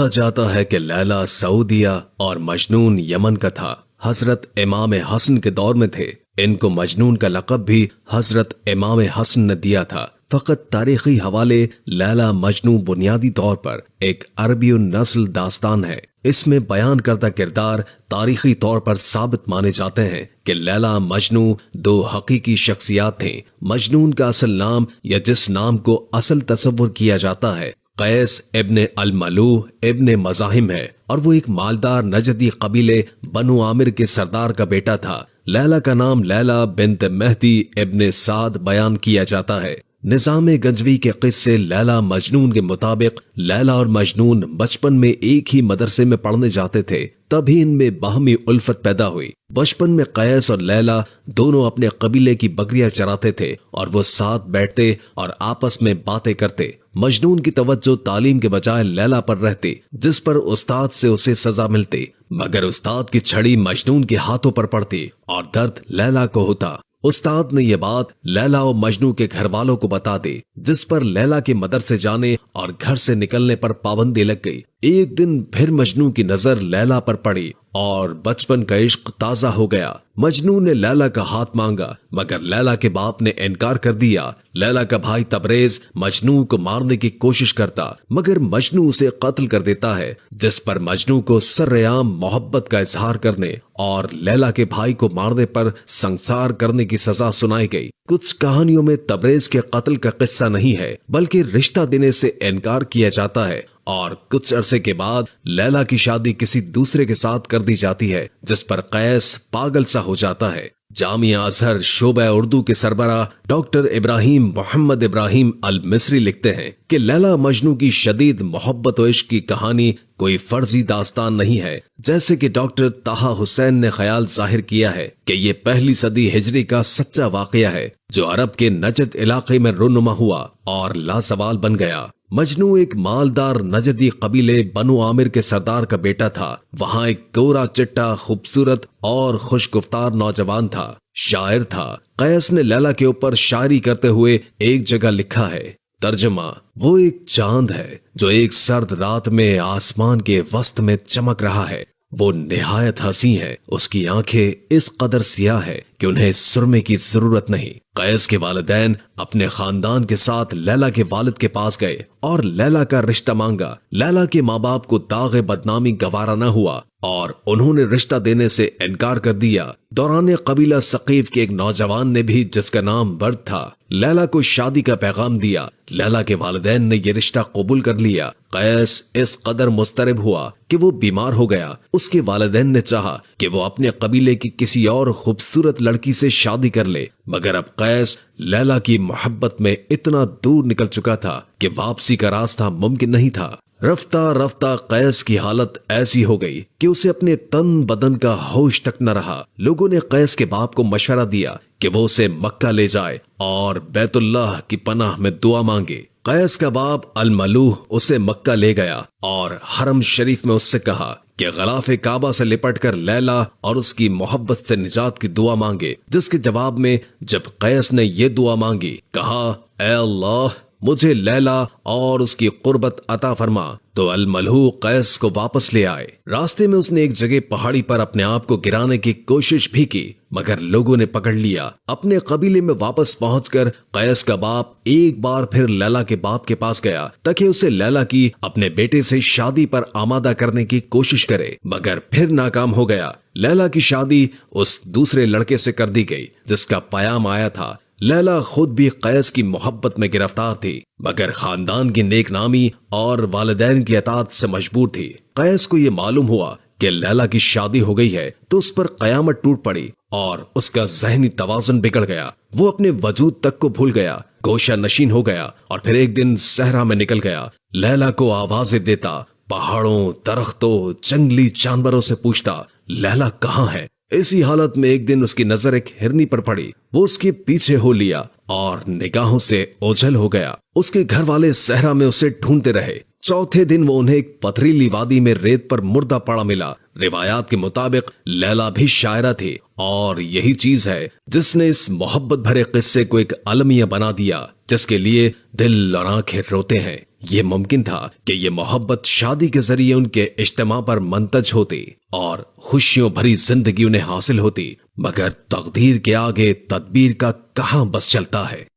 کہا جاتا ہے کہ لیلا سعودیہ اور مجنون یمن کا تھا۔ حضرت امام حسن کے دور میں تھے۔ ان کو مجنون کا لقب بھی حضرت امام حسن نے دیا تھا۔ فقط تاریخی حوالے لیلا مجنوں بنیادی طور پر ایک عربی النسل داستان ہے۔ اس میں بیان کردہ کردار تاریخی طور پر ثابت مانے جاتے ہیں کہ لیلا مجنوں دو حقیقی شخصیات تھیں۔ مجنون کا اصل نام یا جس نام کو اصل تصور کیا جاتا ہے قیس ابن الملوح ابن مزاحم ہے، اور وہ ایک مالدار نجدی قبیلے بنو عامر کے سردار کا بیٹا تھا۔ لیلا کا نام لیلا بنت مہدی ابن سعد بیان کیا جاتا ہے۔ نظام گنجوی کے قصے لیلا مجنون کے مطابق لیلا اور مجنون بچپن میں ایک ہی مدرسے میں پڑھنے جاتے تھے، تبھی ان میں باہمی الفت پیدا ہوئی۔ بچپن میں قیس اور لیلا دونوں اپنے قبیلے کی بکریاں چراتے تھے اور وہ ساتھ بیٹھتے اور آپس میں باتیں کرتے۔ مجنون کی توجہ تعلیم کے بجائے لیلا پر رہتی، جس پر استاد سے اسے سزا ملتی، مگر استاد کی چھڑی مجنون کے ہاتھوں پر پڑتی اور درد لیلا کو ہوتا۔ استاد نے یہ بات لیلا اور مجنوں کے گھر والوں کو بتا دی، جس پر لیلا کے مدرسے جانے اور گھر سے نکلنے پر پابندی لگ گئی۔ ایک دن پھر مجنوں کی نظر لیلا پر پڑی اور بچپن کا عشق تازہ ہو گیا۔ مجنوں نے لیلا کا ہاتھ مانگا، مگر لیلا کے باپ نے انکار کر دیا۔ لیلا کا بھائی تبریز مجنوں کو مارنے کی کوشش کرتا، مگر مجنوں اسے قتل کر دیتا ہے، جس پر مجنوں کو سرعام محبت کا اظہار کرنے اور لیلا کے بھائی کو مارنے پر سنسار کرنے کی سزا سنائی گئی۔ کچھ کہانیوں میں تبریز کے قتل کا قصہ نہیں ہے، بلکہ رشتہ دینے سے انکار کیا جاتا ہے، اور کچھ عرصے کے بعد لیلا کی شادی کسی دوسرے کے ساتھ کر دی جاتی ہے، جس پر قیس پاگل سا ہو جاتا ہے۔ جامعہ ازہر شعبہ اردو کے سربراہ ڈاکٹر ابراہیم محمد ابراہیم المصری لکھتے ہیں کہ لیلا مجنوں کی شدید محبت و عشق کی کہانی کوئی فرضی داستان نہیں ہے، جیسے کہ ڈاکٹر طہ حسین نے خیال ظاہر کیا ہے کہ یہ پہلی صدی ہجری کا سچا واقعہ ہے، جو عرب کے نجد علاقے میں رونما ہوا اور لازوال بن گیا۔ مجنوں ایک مالدار نجدی قبیلے بنو عامر کے سردار کا بیٹا تھا۔ وہاں ایک گورا چٹا خوبصورت اور خوش گفتار نوجوان تھا، شاعر تھا۔ قیس نے لیلا کے اوپر شاعری کرتے ہوئے ایک جگہ لکھا ہے، ترجمہ: وہ ایک چاند ہے جو ایک سرد رات میں آسمان کے وسط میں چمک رہا ہے۔ وہ نہایت حسین ہے، اس کی آنکھیں اس قدر سیاہ ہے کہ انہیں سرمے کی ضرورت نہیں۔ قیس کے والدین اپنے خاندان کے ساتھ لیلا کے والد کے پاس گئے اور لیلا کا رشتہ مانگا۔ لیلا کے ماں باپ کو داغ بدنامی گوارا نہ ہوا اور انہوں نے رشتہ دینے سے انکار کر دیا۔ دوران قبیلہ ثقیف کے ایک نوجوان نے بھی، جس کا نام برد تھا، لیلا کو شادی کا پیغام دیا۔ لیلا کے والدین نے یہ رشتہ قبول کر لیا۔ قیس اس قدر مضطرب ہوا کہ وہ بیمار ہو گیا۔ اس کے والدین نے چاہا کہ وہ اپنے قبیلے کی کسی اور خوبصورت لڑکی سے شادی کر لے، مگر اب قیس لیلا کی محبت میں اتنا دور نکل چکا تھا کہ واپسی کا راستہ ممکن نہیں تھا۔ رفتہ رفتہ قیس کی حالت ایسی ہو گئی کہ اسے اپنے تن بدن کا ہوش تک نہ رہا۔ لوگوں نے قیس کے باپ کو مشورہ دیا کہ وہ اسے مکہ لے جائے اور بیت اللہ کی پناہ میں دعا مانگے۔ قیس کا باپ الملوح اسے مکہ لے گیا اور حرم شریف میں اس سے کہا کہ غلاف کعبہ سے لپٹ کر لیلا اور اس کی محبت سے نجات کی دعا مانگے، جس کے جواب میں جب قیس نے یہ دعا مانگی، کہا، اے اللہ مجھے لیلا اور اس کی قربت عطا فرما، تو الملوح قیس کو واپس لے آئے۔ راستے میں اس نے ایک جگہ پہاڑی پر اپنے آپ کو گرانے کی کوشش بھی کی، مگر لوگوں نے پکڑ لیا۔ اپنے قبیلے میں واپس پہنچ کر قیس کا باپ ایک بار پھر لیلا کے باپ کے پاس گیا تاکہ اسے لیلا کی اپنے بیٹے سے شادی پر آمادہ کرنے کی کوشش کرے، مگر پھر ناکام ہو گیا۔ لیلا کی شادی اس دوسرے لڑکے سے کر دی گئی جس کا پیام آیا تھا۔ لیلا خود بھی قیس کی محبت میں گرفتار تھی، مگر خاندان کی نیک نامی اور والدین کی اطاعت سے مجبور تھی۔ قیس کو یہ معلوم ہوا کہ لیلا کی شادی ہو گئی ہے تو اس پر قیامت ٹوٹ پڑی اور اس کا ذہنی توازن بگڑ گیا۔ وہ اپنے وجود تک کو بھول گیا، گوشہ نشین ہو گیا اور پھر ایک دن صحرا میں نکل گیا۔ لیلا کو آوازیں دیتا، پہاڑوں، درختوں، جنگلی جانوروں سے پوچھتا، لیلا کہاں ہے؟ اسی حالت میں ایک دن اس کی نظر ایک ہرنی پر پڑی۔ وہ اس کے پیچھے ہو لیا اور نگاہوں سے اوجھل ہو گیا۔ اس کے گھر والے صحرا میں اسے ڈھونڈتے رہے۔ چوتھے دن وہ انہیں ایک پتھریلی وادی میں ریت پر مردہ پڑا ملا۔ روایات کے مطابق لیلا بھی شاعرہ تھی اور یہی چیز ہے جس نے اس محبت بھرے قصے کو ایک المیہ بنا دیا جس کے لیے دل اور آنکھیں روتے ہیں۔ یہ ممکن تھا کہ یہ محبت شادی کے ذریعے ان کے اجتماع پر منتج ہوتی اور خوشیوں بھری زندگی انہیں حاصل ہوتی، مگر تقدیر کے آگے تدبیر کا کہاں بس چلتا ہے۔